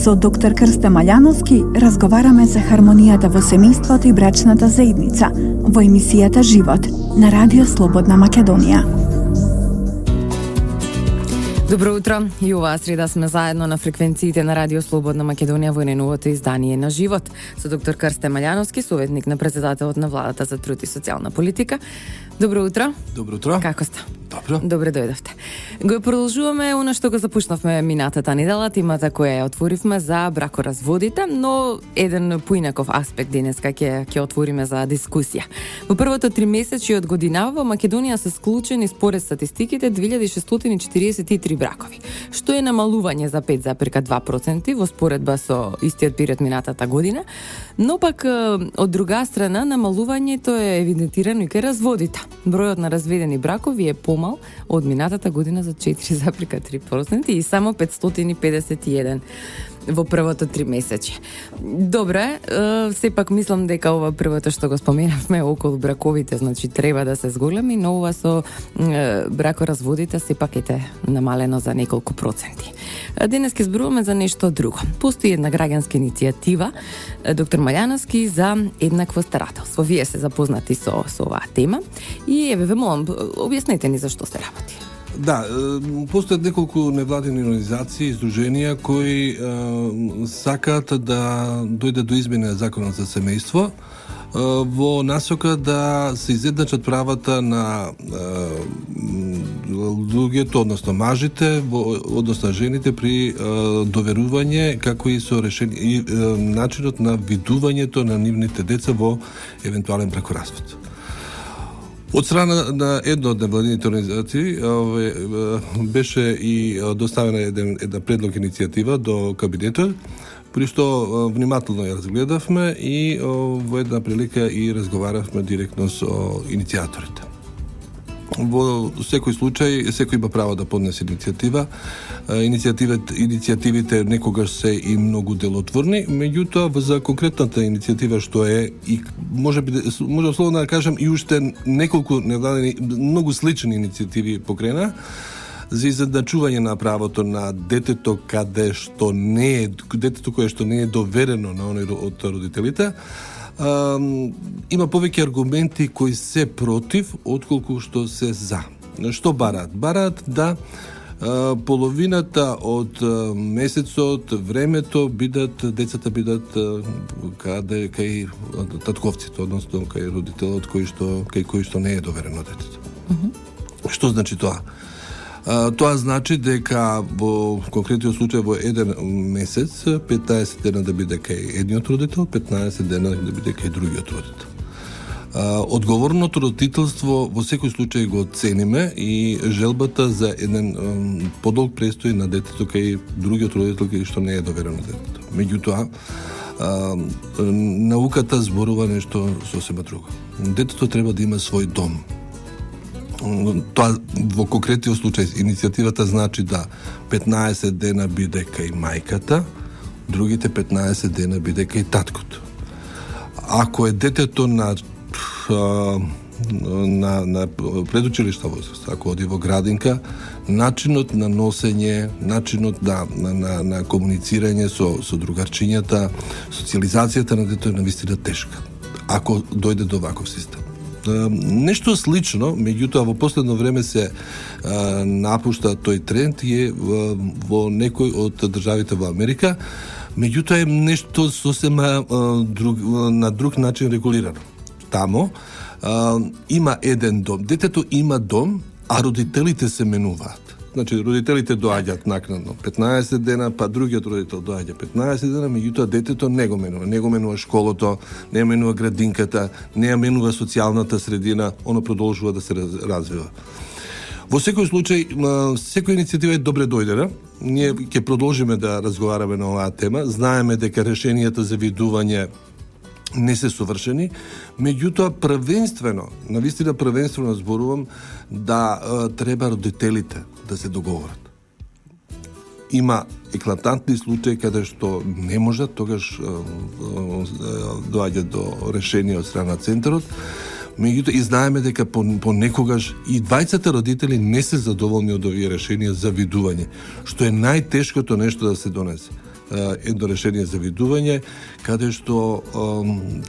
Со доктор Крсте Маљановски разговараме за хармонијата во семејството и брачната заедница во емисијата Живот на Радио Слободна Македонија. Добро утро, и оваа среда сме заедно на фреквенциите на Радио Слободна Македонија во неновото издание на Живот со доктор Крсте Маљановски, советник на претседателот на владата за труд и социјална политика. Добро утро. Добро утро. Како сте? Добро. Добре дојдовте. Го продолжуваме она што го започнавме минатата недела, темата која ја отворивме за бракоразводите, но еден поинаков аспект денеска ќе отвориме за дискусија. Во првото тримесечје од годинава во Македонија се склучени според статистиките 2643 бракови, што е намалување за 5,2% во споредба со истиот период минатата година, но пак од друга страна намалувањето е евидентирано и кај разводите. Бројот на разведени бракови е помал од минатата година за 4,3% и само 551 во првото тримесечје. Добре, сепак мислам дека ова првото што го споменавме околу браковите, значи треба да се зголеми, но ова со бракоразводите сепак ете намалено за неколку проценти. Денес ќе зборуваме за нешто друго. Постои една граѓанска иницијатива, доктор Маљановски, за еднакво старателство. Вие се запознати со оваа тема и ве молам, објаснете ни за што се работи. Да, постојат неколку невладини организации, издруженија кои сакаат да дојде до измена законот за семејство во насока да се изедначат правата на луѓето, односно мажите, односно жените при доверување, како и со решение и начинот на видувањето на нивните деца во евентуален бракоразвод. Од страна на една од невладините организации беше и доставена една предлог иницијатива до кабинетот, при што внимателно ја разгледавме и во една прилика и разговаравме директно со иницијаторите. Во секој случај, секој има право да поднесе иницијатива. Иницијативите некогаш се и многу делотворни, меѓутоа за конкретната иницијатива што е и може условно да кажам и уште неколку невладени многу слични иницијативи покрена за изедначување на правото на детето каде што не е детето кое што не е доверено на оној од родителите. Има повеќе аргументи кои се против отколку што се за. Што бараат? Бараат да половината од месецот, времето децата бидат кај татковците, односно кај родителот кај кој што не е доверено детето. Што значи тоа? Тоа значи дека во конкретниот случај во еден месец 15 дена да биде кај едниот родител, 15 дена да биде кај другиот родител. Одговорното родителство во секој случај го цениме и желбата за еден подолг престој на детето кај другиот родител кај што не е доверено детето. Меѓутоа, науката зборува нешто сосема друго. Детето треба да има свој дом. Тоа во конкретниот случај иницијативата значи да 15 дена биде кај мајката, другите 15 дена биде кај таткото. Ако е детето на предучилишна возраст, ако оди во градинка, начинот на носење, начинот на комуницирање со другарчињата, социјализацијата на детето е навистина тешка, ако дојде до ваков систем. Нешто слично, меѓутоа во последно време се напушта тој тренд и е во некој од државите во Америка, меѓутоа е нешто сосема на друг начин регулирано. Тамо има еден дом, детето има дом, а родителите се менуваат. Значи, родителите доаѓаат накнадно 15 дена, па другиот родител доаѓа 15 дена, меѓутоа детето не го менува. Не го менува школото, не ја менува градинката, не ја менува социјалната средина, оно продолжува да се развива. Во секој случај, секоја иницијатива е добре дојдена. Ние ќе продолжиме да разговараме на оваа тема. Знаеме дека решенијата за видување не се совршени, меѓутоа навистина првенствено зборувам да треба родителите да се договорат. Има еклатантни случаи каде што не можат, тогаш доаѓа до решение од страна на центарот, меѓутоа и знаеме дека понекогаш и двајцата родители не се задоволни од овие решенија за видување, што е најтешкото нешто да се донесе. едно решение за видување, каде што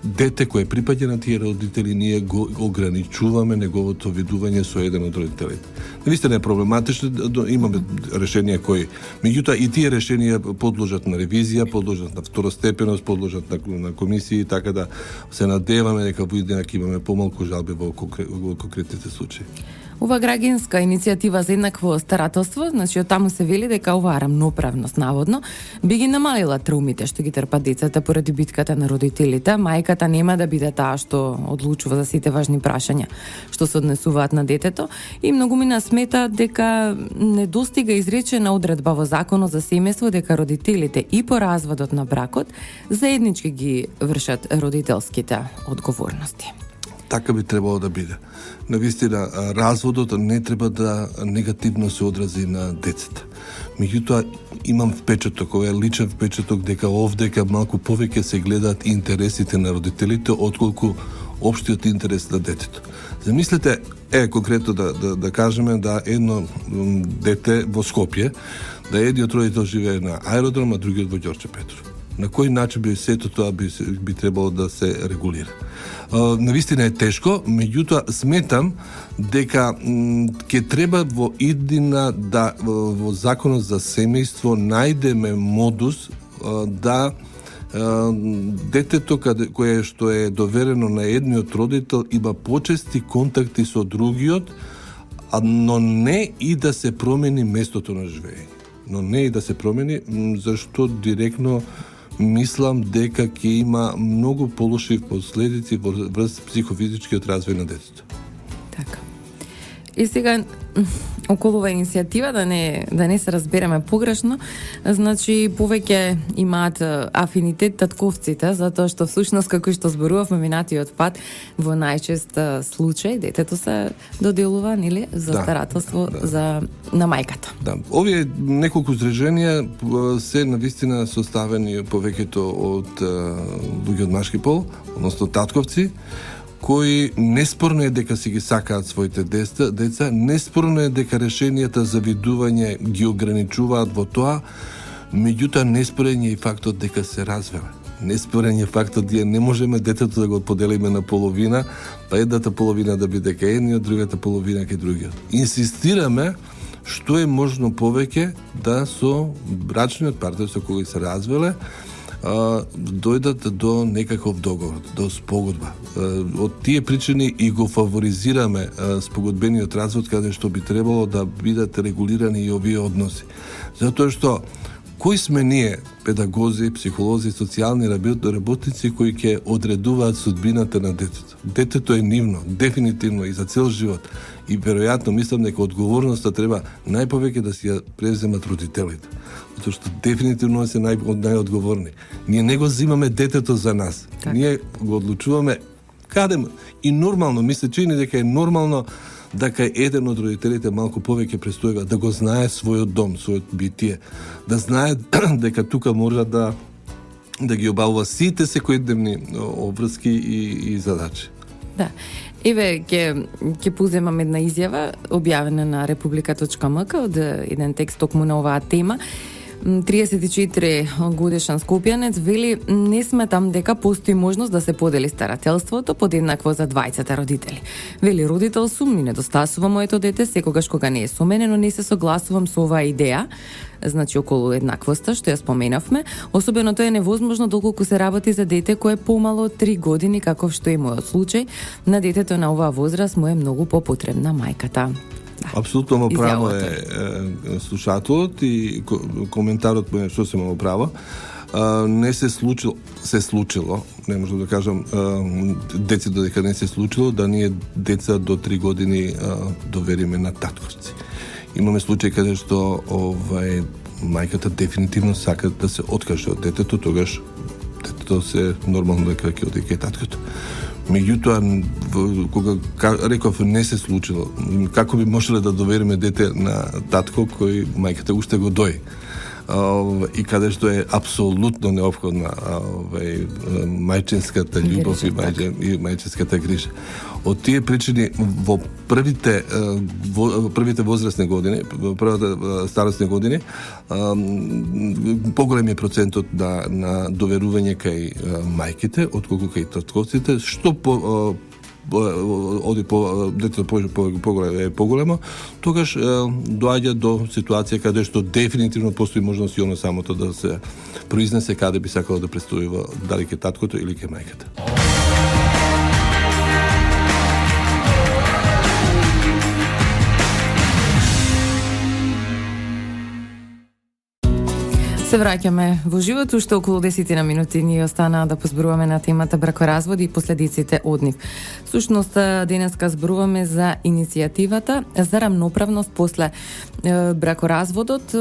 дете кое припаѓа на тие родители, ние го ограничуваме неговото видување со еден од родителите. Навистина е проблематично, имаме решенија кои, меѓутоа и тие решенија подложат на ревизија, подложат на второстепеност, подложат на комисии, така да се надеваме дека во иднина ќе имаме помалку жалби во конкретните случаи. Ова граѓанска иницијатива за еднакво старателство, значи од таму се вели дека оваа рамноправност наводно би ги намалила траумите што ги трпат децата поради битката на родителите. Мајката нема да биде таа што одлучува за сите важни прашања што се однесуваат на детето и многумина смета дека недостига изречена одредба во законот за семејство дека родителите и по разводот на бракот заеднички ги вршат родителските одговорности. Така би требало да биде. Навистина, разводот не треба да негативно се одрази на децата. Меѓутоа, имам впечаток, ова е личен впечаток, дека овдека малку повеќе се гледаат интересите на родителите, отколку општиот интерес на детето. Замислете, конкретно да кажеме да едно дете во Скопје, да едниот родител живее на аеродром, а другиот во Ѓорче Петров. На кој начин би сето тоа би требало да се регулира? Навистина е тешко, меѓутоа сметам дека ќе треба во иднина да во законот за семејство најдеме модус да детето кое што е доверено на едниот родител има почести контакти со другиот, но не и да се промени местото на живење. Но не и да се промени, зашто директно мислам дека ќе има многу полоши последици врз психофизичкиот развој на детето. Така. И сега околу ова иницијатива да не се разбереме погрешно, значи повеќе имаат афинитет татковците, затоа што всушност како што зборувавме минатиот пат, во најчест случај детето се доделува нели за старателство на мајката. Да, овие неколку изреченија се навистина составени повеќето од луѓе од машки пол, односно татковци, кои неспорно е дека си ги сакаат своите деца, неспорно е дека решенијата за видување ги ограничуваат во тоа, меѓутоа неспорен е и фактот дека се развеле. Неспорен е фактот дека не можеме детето да го поделиме на половина, па едната половина да биде кај едниот, другата половина кај другиот. Инсистираме што е можно повеќе да со брачниот партнер со кој се развеле дојдат до некаков договор, до спогодба. Од тие причини и го фаворизираме спогодбениот развод, каде што би требало да бидат регулирани и овие односи. Затоа што кои сме ние, педагози, психолози, социјални работници кои ќе одредуваат судбината на детето? Детето е нивно, дефинитивно и за цел живот. И веројатно мислам дека одговорноста треба најповеќе да си ја преземат родителите. Затоа што дефинитивно се најодговорни. Ние не го зимаме детето за нас. Так. Ние го одлучуваме каде и нормално, ми се чини дека е нормално дека еден од родителите малку повеќе престојува да го знае својот дом, својот битие, да знае дека тука може да ги обавува сите секојдневни обврски и задачи. Да. Еве, ќе поземам една изјава објавена на republika.mk од еден текст токму на оваа тема. 34 годишен скопјанец вели: не сметам дека постои можност да се подели старателството подеднакво за двајцата родители. Вели: родител сум и недостасува моето дете секогаш кога не е со мене, но не се согласувам со оваа идеја, значи околу еднаквоста што ја споменавме. Особено тоа е невозможно доколку се работи за дете кое е помало од 3 години, каков што е мојот случај. На детето на оваа возраст му е многу попотребна мајката. Апсолутно во право е слушателот и коментарот му е сосема во право. Не се случило, не можам да кажам деца додека не се случило, да ние деца до 3 години довериме на татковци. Имаме случај каде што мајката дефинитивно сака да се откаже од детето, тогаш детето се нормално дека ќе оди кај таткото. Меѓутоа, кога реков не се случило, како би можеле да довериме дете на татко кој мајката уште го дои? и каде што е апсолутно неопходна мајчинската љубов и мајчинската грижа. Од тие причини во првите возрастни години, првата старосни години, поголем е процентот на доверување кај мајките отколку кај татковците, што оди детето поголемо, тогаш доаѓа до ситуација каде што дефинитивно постои можност и оно самото да се произнесе каде би сакало да представува, дали ке таткото или ке мајката. Се враќаме во живот, уште околу 10 на минути ни останаа да позборуваме на темата бракоразводи и последиците од нив. Всушност, денеска зборуваме за иницијативата за рамноправност после бракоразводот,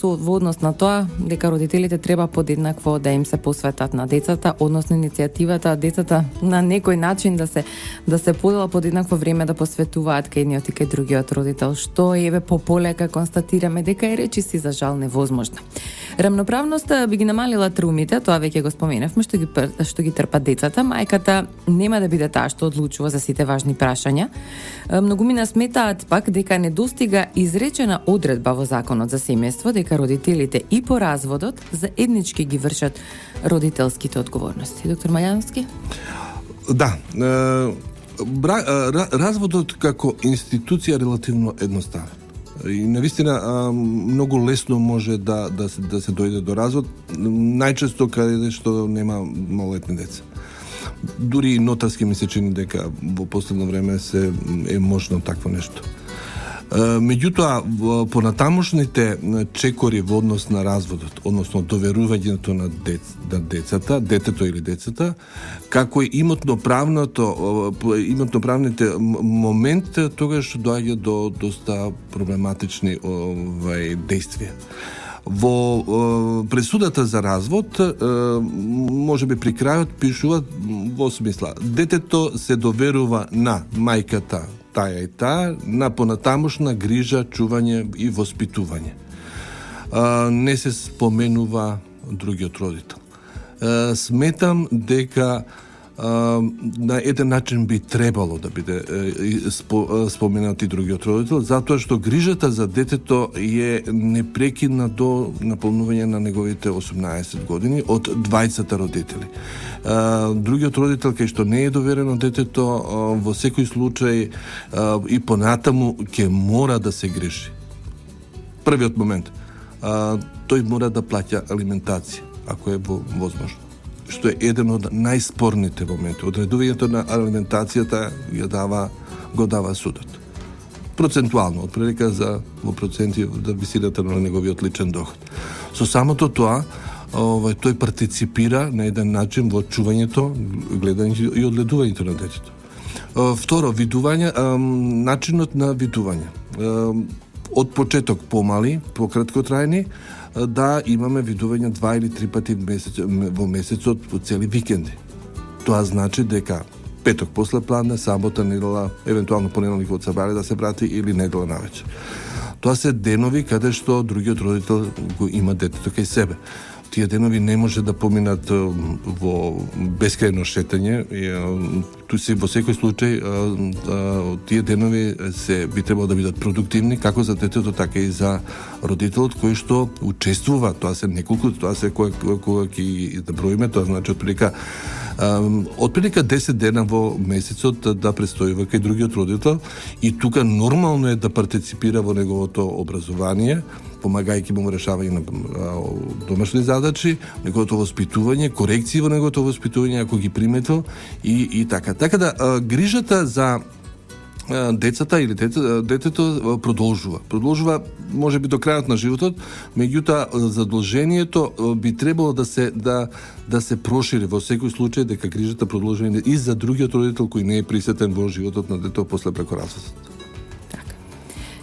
во однос на тоа дека родителите треба подеднакво да им се посветат на децата, односно иницијативата децата на некој начин да се подела подеднакво време да посветуваат кај едниот и кај другиот родител, што еве пополека констатираме дека е речиси за жал невозможна. Рамноправноста би ги намалила трумите, тоа веќе го споменавме, што ги трпат децата. Мајката нема да биде таа што одлучува за сите важни прашања. Многумина сметаат пак дека не достига изречена одредба во Законот за семејство дека родителите и по разводот заеднички ги вршат родителските одговорности. Доктор Мајановски? Да, разводот како институција релативно едноставен. И навистина многу лесно може да се дојде до развод, најчесто каде што нема малолетни деца. Дури и нотарски ми се чини дека во последно време е можно такво нешто. Меѓутоа, понатамошните чекори во однос на разводот, односно доверувањето на децата, детето или децата, како и имотно-правните момент, тогаш доаѓа до доста проблематични действија. Во пресудата за развод, може би при крајот пишуваат во смисла: детето се доверува на мајката таја и таа, на понатамошна грижа, чување и воспитување. Не се споменува другиот родител. Сметам дека на еден начин би требало да биде споменат и другиот родител, затоа што грижата за детето е непрекидна до наполнување на неговите 18 години од двајцата родители. Другиот родител кај што не е доверено детето, во секој случај и понатаму ќе мора да се грижи. Првиот момент, тој мора да плаќа алиментација, ако е возможно, што е еден од најспорните моменти. Одредувањето на алиментацијата го дава судот. Процентуално, отприлика во проценти за висината на неговиот личен доход. Со самото тоа, тој партиципира на еден начин во чувањето, гледањето и одгледувањето на детето. Второ, начинот на видување. Од почеток помали, пократкотрајни, да имаме видување 2 или 3 пати во месецот по цели викенди. Тоа значи дека петок после пладне, сабота, недела, евентуално понеделник од сабаре да се брати или недела навечер. Тоа се денови каде што другиот родител го има детето кај себе. Тие денови не може да поминат во бескрајно шетање. Во секој случај, тие денови би требало да бидат продуктивни, како за детето, така и за родителот, кој што учествува. Тоа се неколку, тоа се кога ќе да броиме, тоа значи отприлика 10 дена во месецот да престојува кај другиот родител, и тука нормално е да партиципира во неговото образование, помагајќи му решавање на домашни задачи, неговото воспитување, корекции во неговото воспитување ако ги приметил и така. Така да грижата за децата или детето продолжува можеби до крајот на животот, меѓутоа задолжението би требало да се прошири во секој случај, дека грижата продолжува и за другиот родител кој не е присутен во животот на детето после бракоразводот.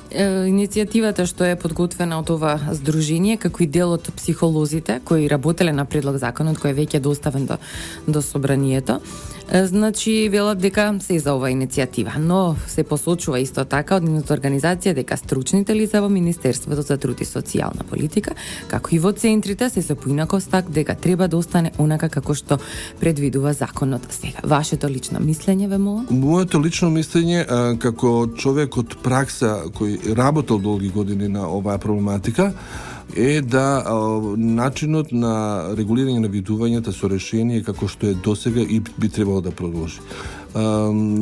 Иницијативата што е подготвена од ова здружение, како и дел од психолозите кои работеле на предлог законот кој е веќе доставен до собранието, Значи, велат дека се за ова иницијатива, но се посочува исто така од нивната организација дека стручните лица во Министерството за труд и социјална политика, како и во центрите, се со поинаков стак дека треба да остане онака како што предвидува законот сега. Вашето лично мислење, ве молам? Моето лично мислење, како човек од пракса кој работел долги години на оваа проблематика, е да начинот на регулирање на видувањата со решение како што е досега и би требало да продолжи.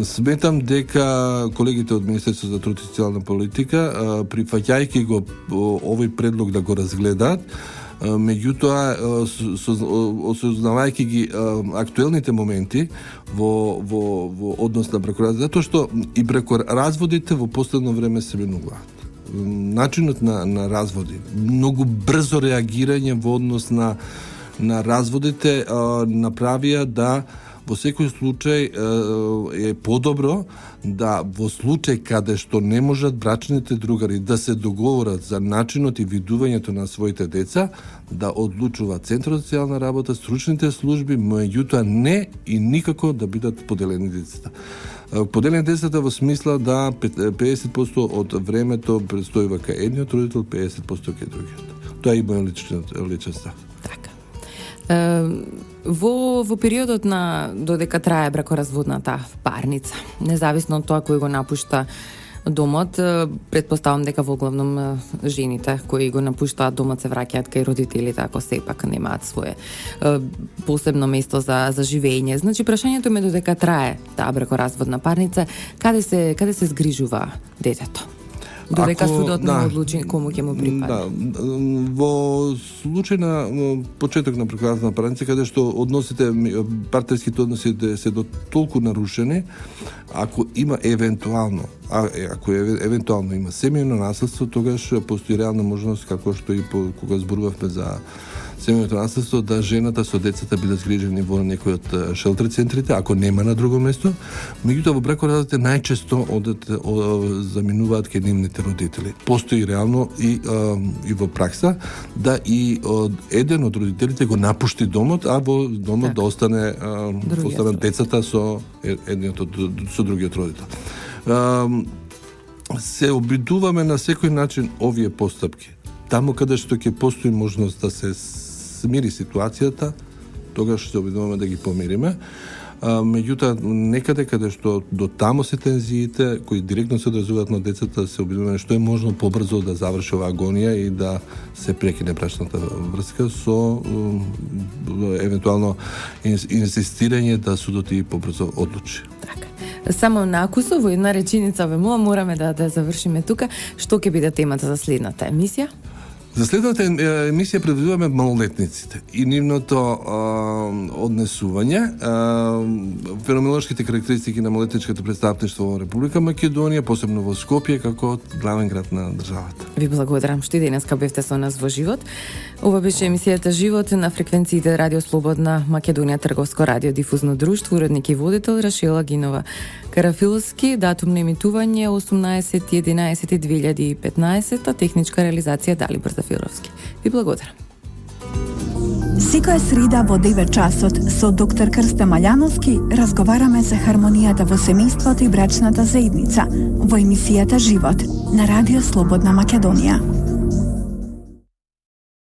Сметам дека колегите од Министерството за труд и социјална политика, прифаќајќи го овој предлог да го разгледаат, меѓутоа осознавајќи ги актуелните моменти во однос на бракоразводите, затоа што и бракоразводите во последно време се менуваат. Начинот на разводи, многу брзо реагирање во однос на разводите направија да во секој случај е подобро да во случај каде што не можат брачните другари да се договорат за начинот и видувањето на своите деца, да одлучува Центарот за социјална работа, стручните служби, меѓутоа не и никако да бидат поделени децата. Поделени децата во смисла да 50% од времето престојува кај едниот родител, 50% кај другиот. Тоа е мој личен став. Така. Во периодот на додека трае бракоразводната парница, независно од тоа кој го напушта домот, претпоставам дека во главном жените кои го напуштаат домот се враќаат кај родителите ако сепак немаат свое посебно место за живење. Значи прашањето ме додека трае таа бракоразводна парница, каде се згрижува детето? Додека судот не одлучи кому ќе му припаде. Да, во случај на почеток на бракоразводна парница, каде што партнерските односи се до толку нарушени, ако има евентуално има семејно наследство, тогаш постои реална можност, како што и кога зборувавме за семејното наследство, да жената со децата бидат згрижени во некој од шелтер центрите, ако нема на друго место. Меѓутоа во бракоразводите најчесто заминуваат кај нивните родители. Постои реално и во пракса да и еден од родителите го напушти домот, а во домот да останат децата со со другиот родител. Се обидуваме на секој начин овие постапки. Таму каде што ќе постои можност да се смири ситуацијата, тогаш се обидуваме да ги помириме. Меѓутоа, некаде каде што до таму се тензиите, кои директно се одразуваат на децата, се обидуваме што е можно побрзо да заврши оваа агонија и да се прекине брачната врска со евентуално инсистирање да судот и побрзо одлучи. Така. Само накусо во една реченица ве мораме да завршиме тука. Што ќе биде темата за следната емисија? За следната емисија предвидуваме малолетниците и нивното однесување, феноменолошките карактеристики на малолетничкото претставништво во Република Македонија, посебно во Скопје, како главен град на државата. Ви благодарам што и денеска бевте со нас во живот. Ова беше емисијата Живот на фреквенциите Радио Слободна Македонија, Трговско радио дифузно друштво, уредник и водител Рашела Гинова Карафилски, датум на емитување 18.11.2015, техничка реализација Далибор Зафировски. Ви благодарам. Секоја среда во 9 часот со доктор Крстен Маљановски разговараме за хармонијата во семејството и брачната заедница во емисијата Живот на Радио Слободна Македонија.